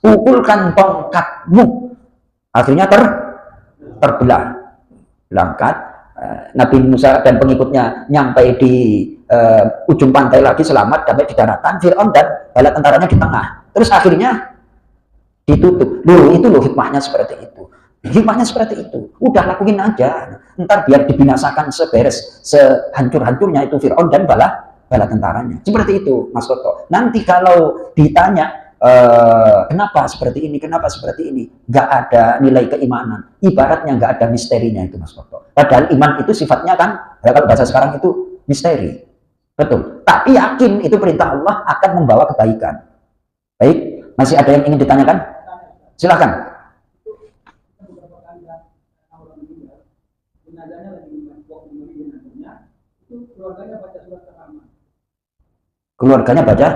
pukulkan tongkatmu. Akhirnya terbelah. Berangkat, Nabi Musa dan pengikutnya nyampai di ujung pantai lagi, selamat, sampai di daratan. Fir'aun dan bala tentaranya di tengah. Terus akhirnya ditutup. Itu loh hikmahnya seperti itu. Hikmahnya seperti itu. Udah lakuin aja. Ntar biar dibinasakan seberes, sehancur-hancurnya itu Fir'aun dan bala tentaranya. Seperti itu, Mas Toto. Nanti kalau ditanya, kenapa seperti ini, kenapa seperti ini, nggak ada nilai keimanan. Ibaratnya nggak ada misterinya itu, Mas Toto. Padahal iman itu sifatnya kan, kalau bahasa sekarang itu misteri. Betul. Tapi yakin itu perintah Allah akan membawa kebaikan. Baik, masih ada yang ingin ditanyakan? Silahkan. Keluarganya baca?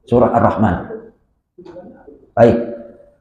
Surah Ar-Rahman. Baik.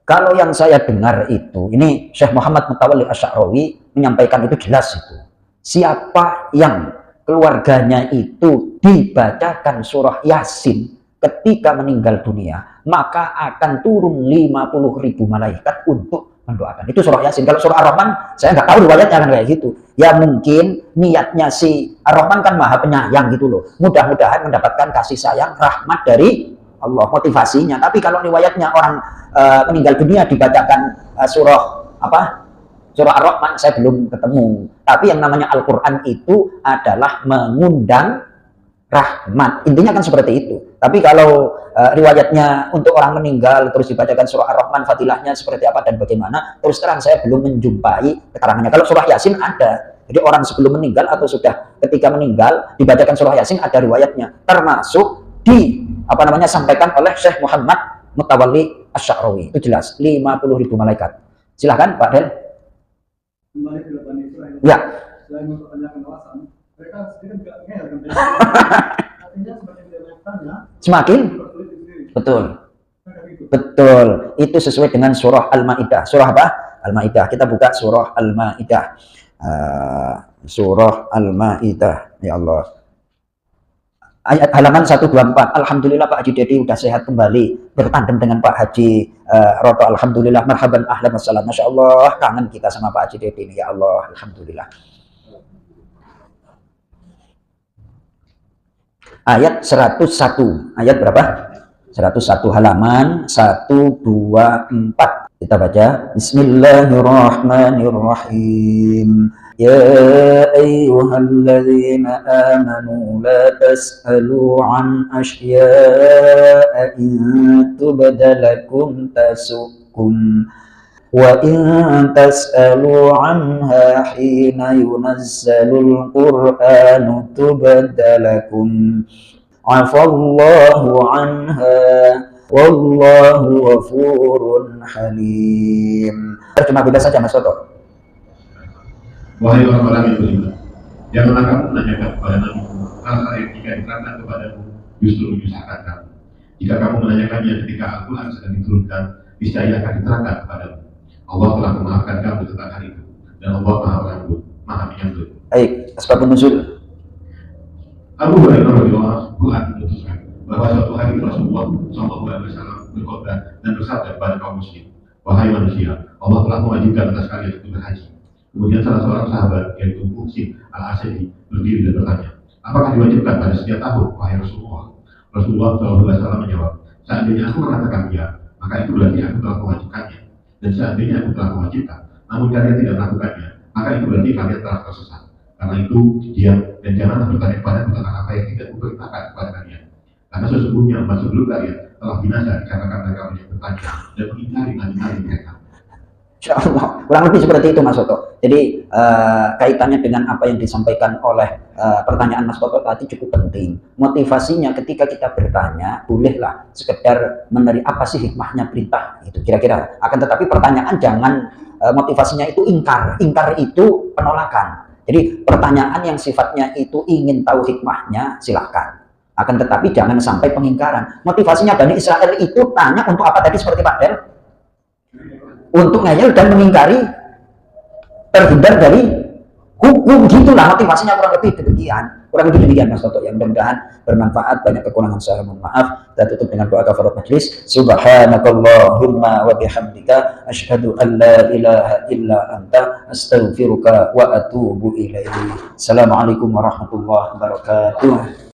Kalau yang saya dengar itu, ini Syekh Muhammad Mutawalli Asy-Sya'rawi menyampaikan itu jelas itu. Siapa yang keluarganya itu dibacakan surah Yasin ketika meninggal dunia, maka akan turun 50.000 malaikat untuk mendoakan. Itu surah Yasin. Kalau surah Ar-Rahman, saya nggak tahu riwayatnya kan kayak gitu. Ya mungkin niatnya si Ar-Rahman kan maha penyayang gitu loh. Mudah-mudahan mendapatkan kasih sayang, rahmat dari Allah, motivasinya. Tapi kalau riwayatnya orang meninggal dunia dibacakan surah Ar-Rahman, saya belum ketemu. Tapi yang namanya Al-Quran itu adalah mengundang rahmat. Intinya kan seperti itu. Tapi kalau riwayatnya untuk orang meninggal terus dibacakan surah Ar-Rahman, fadilahnya seperti apa dan bagaimana, terus terang saya belum menjumpai keterangannya. Kalau surah Yasin ada. Jadi orang sebelum meninggal atau sudah ketika meninggal dibacakan surah Yasin ada riwayatnya. Termasuk sampaikan oleh Syekh Muhammad Mutawalli Asy-Sya'rawi. Itu jelas 50.000 malaikat. Silahkan Pak Del. Kembali ke Bani Israil. Ya. Selain mempertanyakan alasan, mereka sendiri juga ngeyel kan. Artinya semakin dia bertanya, semakin betul. Betul. Itu sesuai dengan surah Al-Maidah. Surah apa? Al-Maidah. Kita buka surah Al-Maidah. Surah Al-Maidah. Ya Allah. Ayat halaman 124. Alhamdulillah Pak Haji Dedi udah sehat kembali, bertandem dengan Pak Haji Roto. Alhamdulillah, marhaban, ahlan wassalam. Masya Allah, kangen kita sama Pak Haji Dedi ini. Ya Allah, alhamdulillah. Ayat 101. Ayat berapa? 101, halaman 124. Kita baca. Bismillahirrahmanirrahim. Ya ayyuhalladzina amanu la tas'alu an asya'a in tubda lakum tasukum wa in tas'alu anha hina yunazzalul qur'anu tubda lakum afallahu anha wallahu ghafurun halim. Terjemah bebas saja Mas Toto. Wahai orang-orang yang beriman, janganlah kamu menanyakan kepada Nabi hal-hal yang jika diterangkan kepadamu justru menyusahkan kamu. Jika kamu menanyakannya ketika Al-Quran sedang diturunkan, niscaya akan diterangkan kepadamu. Allah telah memaafkan kamu tentang hal itu, dan Allah Maha Pengampun, Maha Penyantun. Baik, asbabun nuzul. Abu Hurairah radhiyallahu anhu memutuskan bahwa suatu hari Rasulullah SAW berkhutbah dan bersabda kepada kaum muslim, wahai manusia, Allah telah mewajibkan atas kalian untuk berhaji. Kemudian salah seorang sahabat yaitu Muhsin Al-Asadi berdiri dan bertanya, apakah diwajibkan pada setiap tahun, wahai Rasulullah? Rasulullah SAW menjawab, seandainya aku mengatakan ya, maka itu berarti aku telah mewajibkannya. Dan seandainya aku telah mewajibkan, namun kalian tidak melakukannya, maka itu berarti kalian telah tersesat. Karena itu, diam dan janganlah bertanya kepada tentang apa yang tidak kuperintahkan kepada kalian. Karena sesungguhnya umat sebelum kalian telah binasa dikarenakan mereka banyak bertanya dan mengingkari nabi-nabi mereka. Insya Allah, kurang lebih seperti itu Mas Toto. Jadi kaitannya dengan apa yang disampaikan oleh pertanyaan Mas Toto tadi cukup penting. Motivasinya ketika kita bertanya, bolehlah sekedar menerima apa sih hikmahnya perintah itu kira-kira. Akan tetapi pertanyaan jangan motivasinya itu ingkar. Ingkar itu penolakan. Jadi pertanyaan yang sifatnya itu ingin tahu hikmahnya silahkan. Akan tetapi jangan sampai pengingkaran. Motivasinya Bani Israel itu tanya untuk apa tadi seperti Pak Del? Untuk ngeyel dan mengingkari, terhindar dari hukum, gitulah motivasinya kurang lebih demikian. Kurang lebih demikian Mas Toto, yang mudah-mudahan bermanfaat. Banyak kekurangan saya mohon maaf. Kita tutup dengan doa kafarat majelis. Subhanakallahumma wa bihamdika asyhadu an la ilaha illa anta astaghfiruka wa atubu ilaik. Assalamualaikum warahmatullahi wabarakatuh.